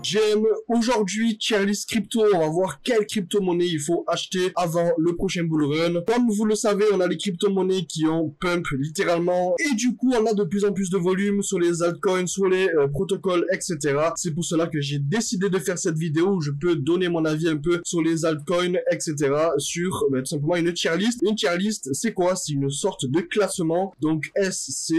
GM. Aujourd'hui, tier list crypto, on va voir quelle crypto-monnaie il faut acheter avant le prochain bull run. Comme vous le savez, on a les crypto-monnaies qui ont pump littéralement, et du coup, on a de plus en plus de volume sur les altcoins, sur les protocoles, etc. C'est pour cela que j'ai décidé de faire cette vidéo où je peux donner mon avis un peu sur les altcoins, etc. sur tout simplement une tier list. Une tier list, c'est quoi? C'est une sorte de classement. Donc S, c'est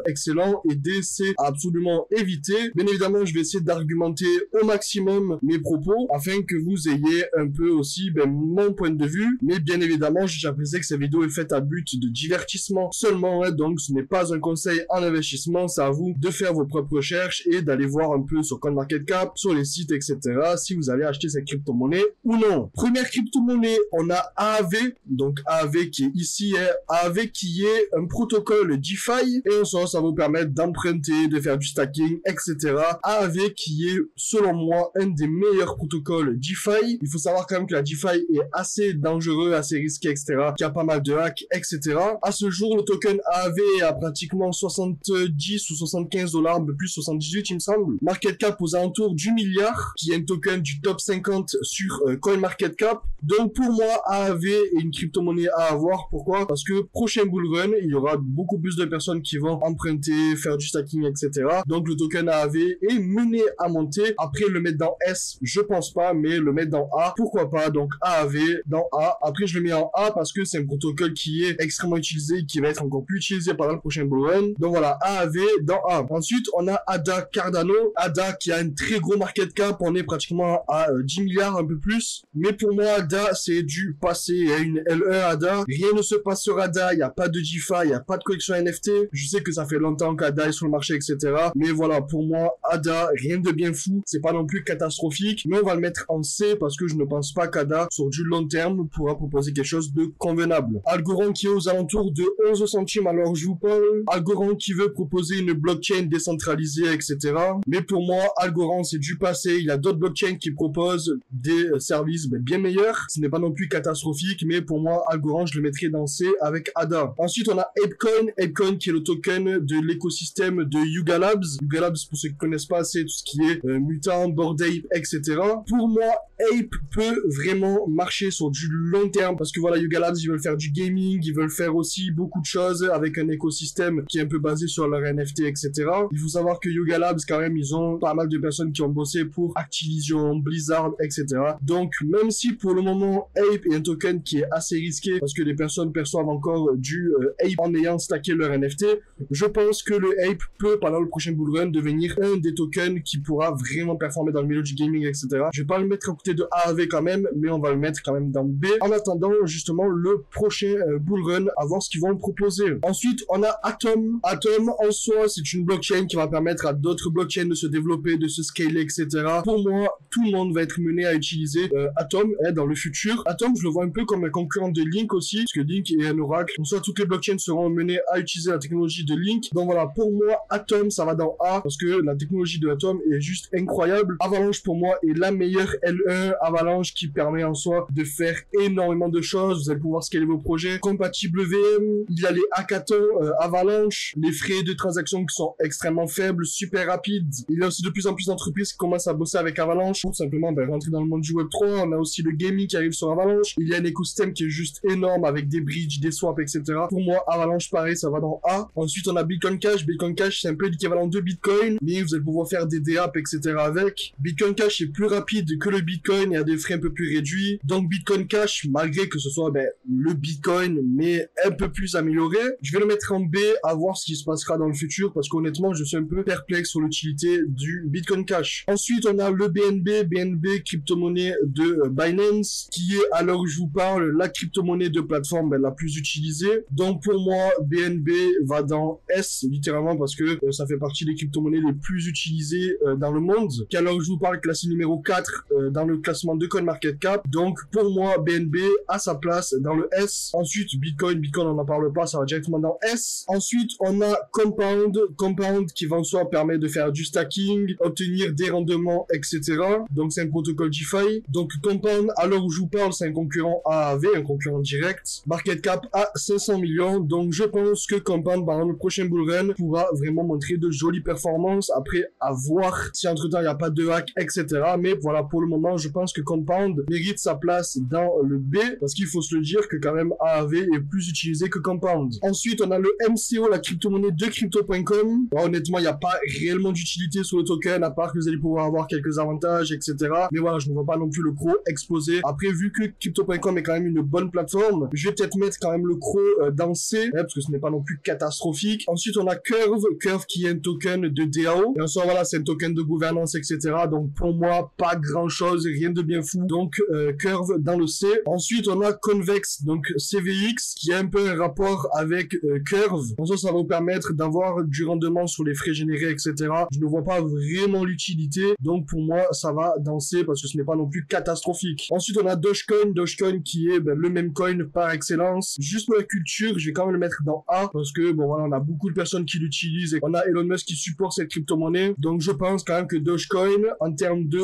excellent, et D, c'est absolument éviter. Bien évidemment, je vais essayer d'argumenter au maximum mes propos afin que vous ayez un peu aussi mon point de vue. Mais bien évidemment, j'apprécie que cette vidéo est faite à but de divertissement seulement, hein, donc ce n'est pas un conseil en investissement. C'est à vous de faire vos propres recherches et d'aller voir un peu sur CoinMarketCap, sur les sites, etc. si vous allez acheter cette crypto-monnaie ou non. Première crypto-monnaie, on a AAV, donc AAV qui est ici, hein, AAV qui est un protocole DeFi, et en soi, ça va vous permettre d'emprunter, de faire du stacking, etc. AAV qui est, selon moi, un des meilleurs protocoles DeFi. Il faut savoir quand même que la DeFi est assez dangereux, assez risqué, etc. Qu'il y a pas mal de hacks, etc. À ce jour, le token AAV a pratiquement 70 ou 75 $, un peu plus 78 il me semble. Market cap aux alentours du milliard, qui est un token du top 50 sur CoinMarketCap. Donc pour moi, AAV est une crypto-monnaie à avoir. Pourquoi? Parce que prochain bull run, il y aura beaucoup plus de personnes qui vont emprunter, faire du stacking, etc. Donc le token AAV est mené à monter. Après le mettre dans S, je pense pas, mais le mettre dans A, pourquoi pas? Donc AAV dans A. Après je le mets en A parce que c'est un protocole qui est extrêmement utilisé, qui va être encore plus utilisé pendant le prochain bull run. Donc voilà, AAV dans A. Ensuite, on a ADA Cardano. ADA qui a un très gros market cap, on est pratiquement à 10 milliards, un peu plus. Mais pour moi, ADA, c'est du passé. Il y a une L1 ADA. Rien ne se passe sur ADA, il n'y a pas de DeFi, il n'y a pas de collection NFT. Je sais que ça fait longtemps qu'ADA est sur le marché, etc. Mais voilà, pour moi, ADA, rien de bien fou. C'est pas non plus catastrophique, mais on va le mettre en C parce que je ne pense pas qu'ADA, sur du long terme, pourra proposer quelque chose de convenable. Algorand qui est aux alentours de 11 centimes, alors je vous parle. Algorand qui veut proposer une blockchain décentralisée, etc. Mais pour moi, Algorand, c'est du passé. Il y a d'autres blockchains qui proposent des services bien meilleurs. Ce n'est pas non plus catastrophique, mais pour moi, Algorand, je le mettrai dans C avec ADA. Ensuite, on a Apecoin. Apecoin qui est le token de l'écosystème de Yuga Labs. Yuga Labs, pour ceux qui connaissent pas, c'est tout ce qui est Mutant, Bored Ape, etc. Pour moi, Ape peut vraiment marcher sur du long terme parce que voilà, Yuga Labs, ils veulent faire du gaming, ils veulent faire aussi beaucoup de choses avec un écosystème qui est un peu basé sur leur NFT, etc. Il faut savoir que Yuga Labs, quand même, ils ont pas mal de personnes qui ont bossé pour Activision, Blizzard, etc. Donc, même si pour le moment, Ape est un token qui est assez risqué parce que les personnes perçoivent encore du Ape en ayant stacké leur NFT, je pense que le Ape peut, pendant le prochain bull run, devenir un des tokens qui pourra vraiment performer dans le milieu du gaming, etc. Je vais pas le mettre à côté de AAV quand même, mais on va le mettre quand même dans B, en attendant justement le prochain bull run, à voir ce qu'ils vont proposer. Ensuite, on a Atom. Atom, en soi, c'est une blockchain qui va permettre à d'autres blockchains de se développer, de se scaler, etc. Pour moi, tout le monde va être mené à utiliser Atom dans le futur. Atom, je le vois un peu comme un concurrent de Link aussi, parce que Link est un oracle. En soit, toutes les blockchains seront menées à utiliser la technologie de Link. Donc voilà, pour moi, Atom, ça va dans A, parce que la technologie de Atom est juste incroyable. Avalanche, pour moi, est la meilleure L1. Avalanche qui permet en soi de faire énormément de choses. Vous allez pouvoir scaler vos projets. Compatible VM, il y a les hackathons Avalanche, les frais de transaction qui sont extrêmement faibles, super rapides. Il y a aussi de plus en plus d'entreprises qui commencent à bosser avec Avalanche pour simplement rentrer dans le monde du Web3. On a aussi le gaming qui arrive sur Avalanche. Il y a un écosystème qui est juste énorme avec des bridges, des swaps, etc. Pour moi, Avalanche, pareil, ça va dans A. Ensuite, on a Bitcoin Cash. Bitcoin Cash, c'est un peu l'équivalent de Bitcoin, mais vous allez pouvoir faire des DApps, etc. avec. Bitcoin Cash est plus rapide que le Bitcoin et a des frais un peu plus réduits. Donc, Bitcoin Cash, malgré que ce soit le Bitcoin, mais un peu plus amélioré, je vais le mettre en B, à voir ce qui se passera dans le futur, parce qu'honnêtement, je suis un peu perplexe sur l'utilité du Bitcoin Cash. Ensuite, on a le BNB. BNB, crypto-monnaie de Binance, qui est, à l'heure où je vous parle, la crypto-monnaie de plateforme la plus utilisée. Donc, pour moi, BNB va dans S, littéralement, parce que ça fait partie des crypto-monnaies les plus utilisées dans le monde, qui, à l'heure où je vous parle, classé numéro 4 dans le classement de CoinMarketCap. Donc, pour moi, BNB a sa place dans le S. Ensuite, Bitcoin, on n'en parle pas, ça va directement dans S. Ensuite, on a Compound qui va en soi permettre de faire du stacking, obtenir des rendements, etc. Donc, c'est un protocole DeFi. Donc, Compound, à l'heure où je vous parle, c'est un concurrent AAV, un concurrent direct. Market cap à 500 millions. Donc, je pense que Compound, pendant le prochain bull run, pourra vraiment montrer de jolies performances. Après, à voir si entre-temps, il n'y a pas de hack, etc. Mais voilà, pour le moment, je pense que Compound mérite sa place dans le B, parce qu'il faut se le dire que quand même AAV est plus utilisé que Compound. Ensuite, on a le MCO, la crypto-monnaie de Crypto.com. Honnêtement, il n'y a pas réellement d'utilité sur le token, à part que vous allez pouvoir avoir quelques avantages, etc. Mais voilà, je ne vois pas non plus le CRO exploser. Après, vu que Crypto.com est quand même une bonne plateforme, je vais peut-être mettre quand même le CRO dans C, parce que ce n'est pas non plus catastrophique. Ensuite, on a Curve qui est un token de DAO. Et ensuite, voilà, c'est un token de gouvernance, etc. Donc, pour moi, pas grand-chose, rien de bien fou. Donc, Curve dans le C. Ensuite, on a Convex, donc CVX, qui a un peu un rapport avec Curve. Ensuite, ça va vous permettre d'avoir du rendement sur les frais générés, etc. Je ne vois pas vraiment l'utilité. Donc, pour moi, ça va dans C, parce que ce n'est pas non plus catastrophique. Ensuite, on a Dogecoin qui est le même coin par excellence. Juste pour la culture, je vais quand même le mettre dans A, parce que, bon, voilà, on a beaucoup de personnes qui l'utilisent et on a Elon Musk qui supporte cette crypto-monnaie. Donc, je pense quand même que Dogecoin, en termes de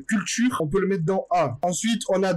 culture, on peut le mettre dans A. Ensuite, on a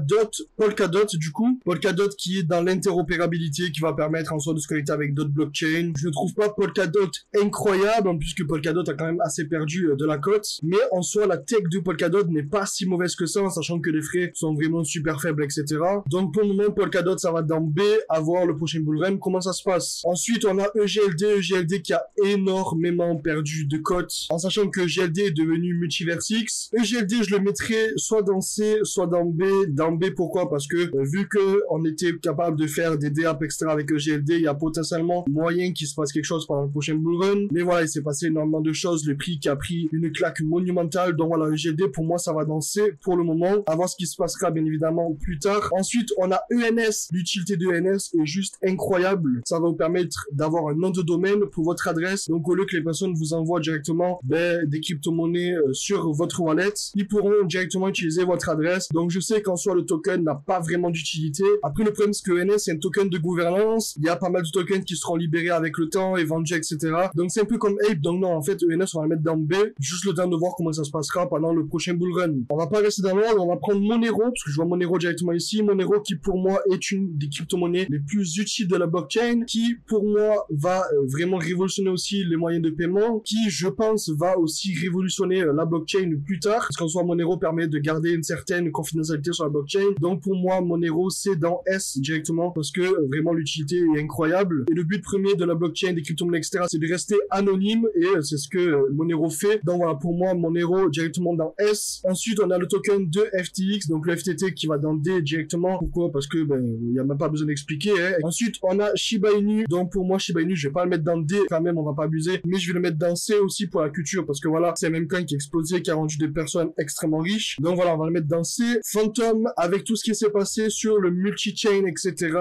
Polkadot, du coup. Polkadot qui est dans l'interopérabilité, qui va permettre en soi de se connecter avec d'autres blockchains. Je ne trouve pas Polkadot incroyable, puisque Polkadot a quand même assez perdu de la cote. Mais en soi, la tech de Polkadot n'est pas si mauvaise que ça, en sachant que les frais sont vraiment super faibles, etc. Donc, pour le moment, Polkadot, ça va dans B, à voir le prochain bullrun, comment ça se passe. Ensuite, on a EGLD qui a énormément perdu de cote, en sachant que EGLD est devenu Multiversix. EGLD, je le mettrais soit dans C, soit dans B. Dans B, pourquoi? Parce que vu que on était capable de faire des DApp extra avec EGLD, il y a potentiellement moyen qu'il se passe quelque chose pendant le prochain bullrun. Mais voilà, il s'est passé énormément de choses, le prix qui a pris une claque monumentale. Donc voilà, EGLD, pour moi, ça va dans C pour le moment, à voir ce qui se passera bien évidemment plus tard. Ensuite, on a ENS. L'utilité de ENS est juste incroyable. Ça va vous permettre d'avoir un nom de domaine pour votre adresse. Donc au lieu que les personnes vous envoient directement des crypto-monnaies sur votre wallet, ils pourront directement utiliser votre adresse. Donc je sais qu'en soi le token n'a pas vraiment d'utilité. Après le problème c'est que ENS c'est un token de gouvernance. Il y a pas mal de tokens qui seront libérés avec le temps et vendus, etc. Donc c'est un peu comme Ape. Donc non, en fait ENS on va le mettre dans B. Juste le temps de voir comment ça se passera pendant le prochain bullrun. On va pas rester dans l'ordre, on va prendre Monero, parce que je vois Monero directement ici. Monero qui pour moi est une des crypto-monnaies les plus utiles de la blockchain, qui pour moi va vraiment révolutionner aussi les moyens de paiement, qui je pense va aussi révolutionner la blockchain plus tard, parce qu'en soi Monero permet de garder une certaine confidentialité sur la blockchain. Donc pour moi Monero c'est dans S directement, parce que vraiment l'utilité est incroyable, et le but premier de la blockchain, des crypto-monnaies, etc. c'est de rester anonyme, et c'est ce que Monero fait. Donc voilà, pour moi Monero directement dans S. Ensuite on a le token de FTX, donc le FTT qui va dans D directement. Pourquoi? Parce que il y a même pas besoin d'expliquer, hein. Ensuite on a Shiba Inu, donc pour moi Shiba Inu je vais pas le mettre dans D quand même, on va pas abuser, mais je vais le mettre dans C aussi pour la culture, parce que voilà, c'est un même coin qui a explosé, qui a rendu des personnes extrêmement riches. Donc voilà, on va le mettre dans C. Phantom, avec tout ce qui s'est passé sur le multi-chain, etc.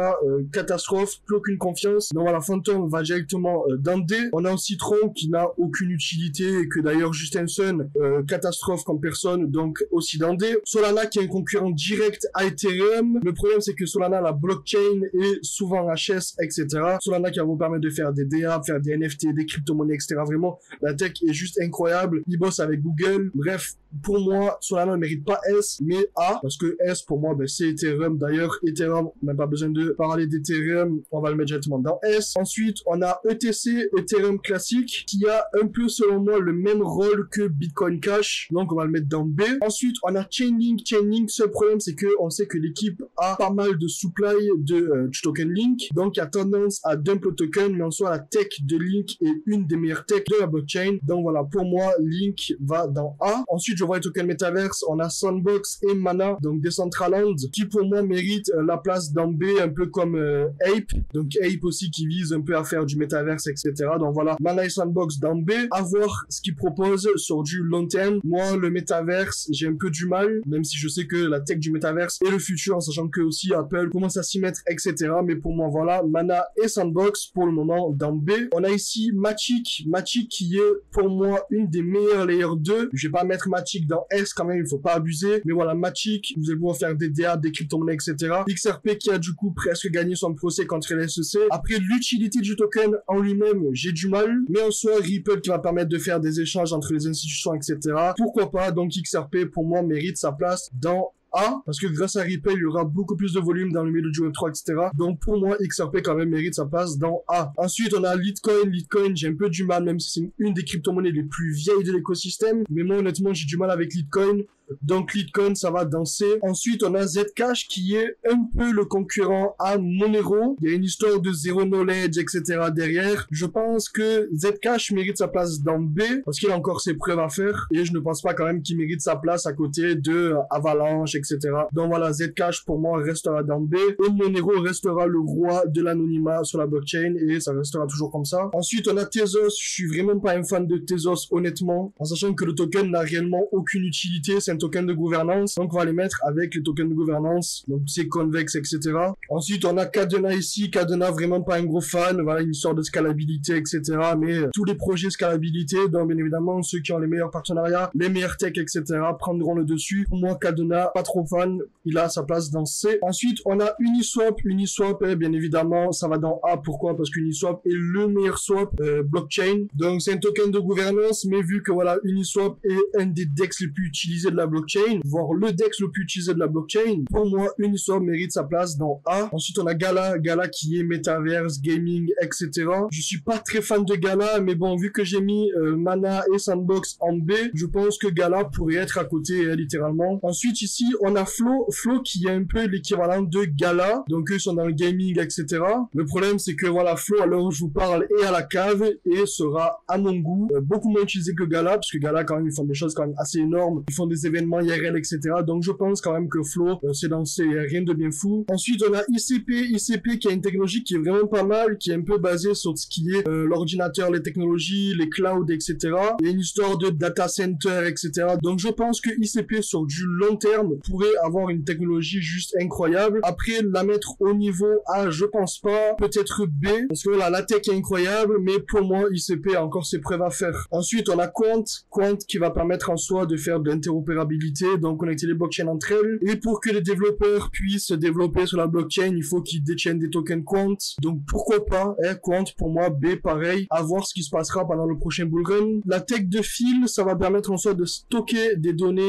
Catastrophe, plus aucune confiance. Donc voilà, Phantom va directement dans D. On a aussi Tron qui n'a aucune utilité, et que d'ailleurs Justin Sun, catastrophe comme personne, donc aussi dans D. Solana qui est un concurrent direct à Ethereum. Le problème c'est que Solana, la blockchain est souvent HS, etc. Solana qui va vous permettre de faire des DA, faire des NFT, des crypto-monnaies, etc. Vraiment, la tech est juste incroyable. Il bosse avec Google. Bref, pour moi, Solana ne mérite pas S, mais A, parce que S, pour moi, c'est Ethereum. D'ailleurs, Ethereum, même pas besoin de parler d'Ethereum, on va le mettre directement dans S. Ensuite, on a ETC, Ethereum classique, qui a un peu, selon moi, le même rôle que Bitcoin Cash. Donc, on va le mettre dans B. Ensuite, on a Chainlink. Chainlink, seul problème, c'est que on sait que l'équipe a pas mal de supply du token Link. Donc, il y a tendance à dump le token, mais en soi, la tech de Link est une des meilleures techs de la blockchain. Donc, voilà, pour moi, Link va dans A. Ensuite, je vois les tokens Metaverse. On a Sandbox et Mana, donc Decentraland, qui pour moi mérite la place dans B, un peu comme Ape. Donc, Ape aussi qui vise un peu à faire du Metaverse, etc. Donc, voilà, Mana et Sandbox dans B. À voir ce qu'ils proposent sur du long terme. Moi, le Metaverse, j'ai un peu du mal, même si je sais que la tech du Metaverse est le futur, en sachant que aussi Apple commence à s'y mettre, etc. Mais pour moi, voilà, Mana et Sandbox pour le moment dans B. On a ici Matic qui est pour moi une des meilleures layer 2. Je vais pas mettre Matic dans S quand même, il faut pas abuser. Mais voilà, Matic, vous allez pouvoir faire des DA, des crypto-monnaies, etc. XRP qui a du coup presque gagné son procès contre les SEC. Après, l'utilité du token en lui-même, j'ai du mal. Mais en soi, Ripple qui va permettre de faire des échanges entre les institutions, etc. Pourquoi pas? Donc XRP pour moi mérite sa place dans A, parce que grâce à Ripple, il y aura beaucoup plus de volume dans le milieu du Web3, etc. Donc pour moi, XRP quand même mérite sa place dans A. Ensuite, on a Litecoin. Litecoin, j'ai un peu du mal, même si c'est une des crypto-monnaies les plus vieilles de l'écosystème. Mais moi, honnêtement, j'ai du mal avec Litecoin. Donc Litecoin, ça va danser. Ensuite, on a Zcash qui est un peu le concurrent à Monero. Il y a une histoire de zero knowledge, etc. derrière. Je pense que Zcash mérite sa place dans B parce qu'il a encore ses preuves à faire. Et je ne pense pas quand même qu'il mérite sa place à côté de Avalanche, etc. Donc voilà, Zcash pour moi restera dans B. Et Monero restera le roi de l'anonymat sur la blockchain et ça restera toujours comme ça. Ensuite, on a Tezos. Je suis vraiment pas un fan de Tezos, honnêtement. En sachant que le token n'a réellement aucune utilité. C'est un token de gouvernance, donc on va les mettre avec les tokens de gouvernance, donc c'est Convex, etc. Ensuite, on a Kadena ici. Kadena, vraiment pas un gros fan, voilà, une histoire de scalabilité, etc. Mais tous les projets scalabilité, donc bien évidemment, ceux qui ont les meilleurs partenariats, les meilleurs tech, etc. prendront le dessus. Pour moi, Kadena, pas trop fan, il a sa place dans C. Ensuite, on a Uniswap. Uniswap, bien évidemment, ça va dans A. Pourquoi? Parce qu'Uniswap est le meilleur swap blockchain, donc c'est un token de gouvernance, mais vu que voilà, Uniswap est un des DEX les plus utilisés de la blockchain, voire le DEX le plus utilisé de la blockchain, pour moi, Uniswap mérite sa place dans A. Ensuite, on a Gala. Gala qui est Metaverse, Gaming, etc. Je suis pas très fan de Gala, mais bon, vu que j'ai mis Mana et Sandbox en B, je pense que Gala pourrait être à côté, littéralement. Ensuite, ici, on a Flow. Flow qui est un peu l'équivalent de Gala. Donc, eux sont dans le gaming, etc. Le problème, c'est que voilà, Flow, à l'heure où je vous parle, est à la cave et sera, à mon goût, beaucoup moins utilisé que Gala, parce que Gala, quand même, ils font des choses quand même assez énormes. Ils font des événements IRL, etc. Donc je pense quand même que Flow, c'est lancé, rien de bien fou. Ensuite, on a ICP. ICP qui a une technologie qui est vraiment pas mal, qui est un peu basée sur ce qui est l'ordinateur, les technologies, les clouds, etc. Il y a une histoire de data center, etc. Donc je pense que ICP sur du long terme pourrait avoir une technologie juste incroyable. Après, la mettre au niveau A, je pense pas. Peut-être B, parce que voilà, la tech est incroyable, mais pour moi, ICP a encore ses preuves à faire. Ensuite, on a Quant. Quant qui va permettre en soi de faire de l'interopérabilité, donc connecter les blockchains entre elles. Et pour que les développeurs puissent se développer sur la blockchain, il faut qu'ils détiennent des tokens Quant. Donc pourquoi pas, Quant pour moi, B pareil, à voir ce qui se passera pendant le prochain bullrun. La tech de fil, ça va permettre en soi de stocker des données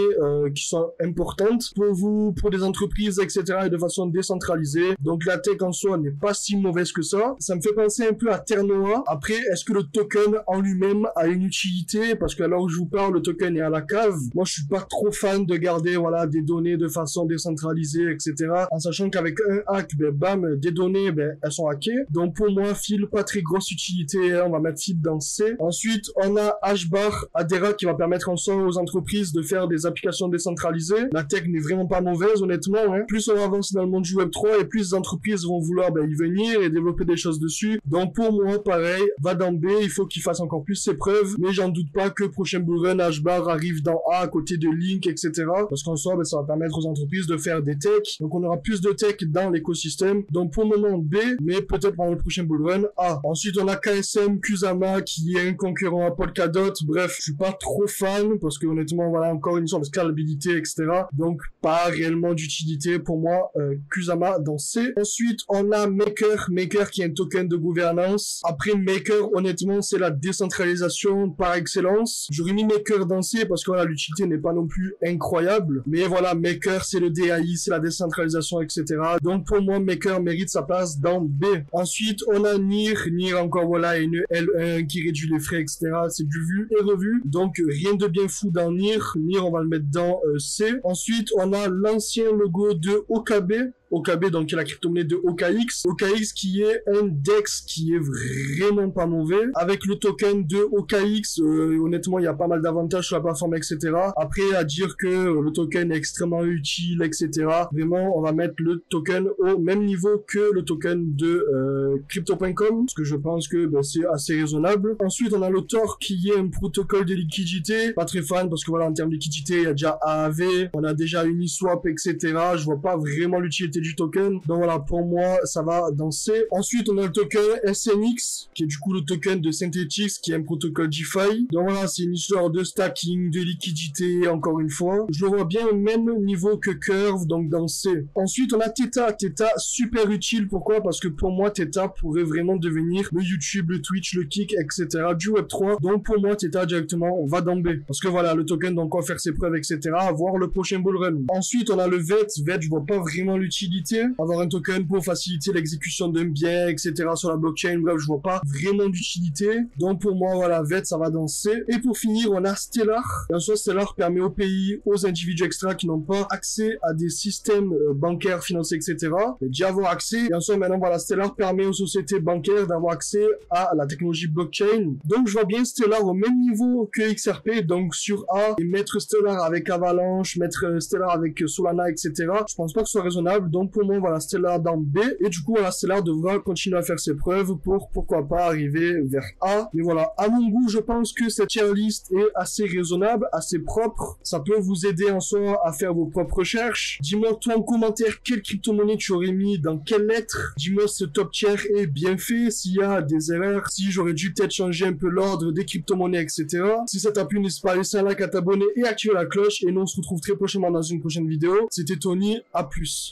qui sont importantes pour vous, pour des entreprises, etc. et de façon décentralisée. Donc la tech en soi n'est pas si mauvaise que ça. Ça me fait penser un peu à Ternoa. Après, est-ce que le token en lui-même a une utilité? Parce que alors que je vous parle, le token est à la cave. Moi, je suis pas trop fan de garder, voilà, des données de façon décentralisée, etc. En sachant qu'avec un hack, ben, bam, des données, ben, elles sont hackées. Donc, pour moi, fil, pas très grosse utilité, hein. On va mettre fil dans C. Ensuite, on a Hbar, Adera, qui va permettre en soi aux entreprises de faire des applications décentralisées. La tech n'est vraiment pas mauvaise, honnêtement, hein. Plus on avance dans le monde du Web3 et plus les entreprises vont vouloir, ben, y venir et développer des choses dessus. Donc, pour moi, pareil, va dans B, il faut qu'il fasse encore plus ses preuves, mais j'en doute pas que prochain bullrun, Hbar arrive dans A à côté de Link, etc. Parce qu'en soi, ben, ça va permettre aux entreprises de faire des techs. Donc, on aura plus de tech dans l'écosystème. Donc, pour le moment, B, mais peut-être pendant le prochain bullrun, A. Ensuite, on a KSM, Kusama, qui est un concurrent à Polkadot. Bref, je suis pas trop fan, parce que honnêtement, voilà, encore une sorte de scalabilité, etc. Donc, pas réellement d'utilité pour moi, Kusama dans C. Ensuite, on a Maker. Maker qui est un token de gouvernance. Après, Maker, honnêtement, c'est la décentralisation par excellence. J'aurais mis Maker dans C parce que voilà, l'utilité n'est pas non plus incroyable. Mais voilà, Maker, c'est le DAI, c'est la décentralisation, etc. Donc pour moi, Maker mérite sa place dans B. Ensuite, on a NIR. NIR encore, voilà, une L1 qui réduit les frais, etc. C'est du vu et revu. Donc rien de bien fou dans NIR. NIR, on va le mettre dans C. Ensuite, on a l'ancien logo de OKB. OKB, donc qui est la crypto-monnaie de OKX. OKX qui est un DEX qui est vraiment pas mauvais. Avec le token de OKX, honnêtement, il y a pas mal d'avantages sur la plateforme, etc. Après, à dire que le token est extrêmement utile, etc. Vraiment, on va mettre le token au même niveau que le token de Crypto.com, parce que je pense que ben, c'est assez raisonnable. Ensuite, on a le Tor qui est un protocole de liquidité. Pas très fan, parce que voilà, en termes de liquidité, il y a déjà AAV, on a déjà Uniswap, etc. Je vois pas vraiment l'utilité du token. Donc voilà, pour moi, ça va dans C. Ensuite, on a le token SNX, qui est du coup le token de Synthetix, qui est un protocole DeFi. Donc voilà, c'est une histoire de stacking, de liquidité, encore une fois. Je le vois bien au même niveau que Curve, donc dans C. Ensuite, on a Theta. Theta, super utile. Pourquoi? Parce que pour moi, Theta pourrait vraiment devenir le YouTube, le Twitch, le Kick, etc. du Web3. Donc pour moi, Theta directement, on va dans B. Parce que voilà, le token, donc on va faire ses preuves, etc. Voir le prochain bullrun. Ensuite, on a le VET. VET, je vois pas vraiment l'utilité. Avoir un token pour faciliter l'exécution d'un bien, etc. sur la blockchain. Bref, je vois pas vraiment d'utilité. Donc pour moi, voilà, VET, ça va dans C. Et pour finir, on a Stellar. En soi, Stellar permet aux pays, aux individus extra qui n'ont pas accès à des systèmes bancaires, financiers, etc. d'y avoir accès. Et en soi, maintenant, voilà, Stellar permet aux sociétés bancaires d'avoir accès à la technologie blockchain. Donc je vois bien Stellar au même niveau que XRP, donc sur A, et mettre Stellar avec Avalanche, mettre Stellar avec Solana, etc. Je pense pas que ce soit raisonnable. Donc pour moi, voilà, Stellar dans B. Et du coup, voilà, Stellar devra continuer à faire ses preuves pour, pourquoi pas, arriver vers A. Mais voilà, à mon goût, je pense que cette tier list est assez raisonnable, assez propre. Ça peut vous aider en soi à faire vos propres recherches. Dis-moi toi en commentaire quelle crypto-monnaie tu aurais mis dans quelle lettre. Dis-moi si ce top tier est bien fait, s'il y a des erreurs, si j'aurais dû peut-être changer un peu l'ordre des crypto-monnaies, etc. Si ça t'a plu, n'hésite pas à laisser un like, à t'abonner et activer la cloche. Et nous, on se retrouve très prochainement dans une prochaine vidéo. C'était Tony, à plus.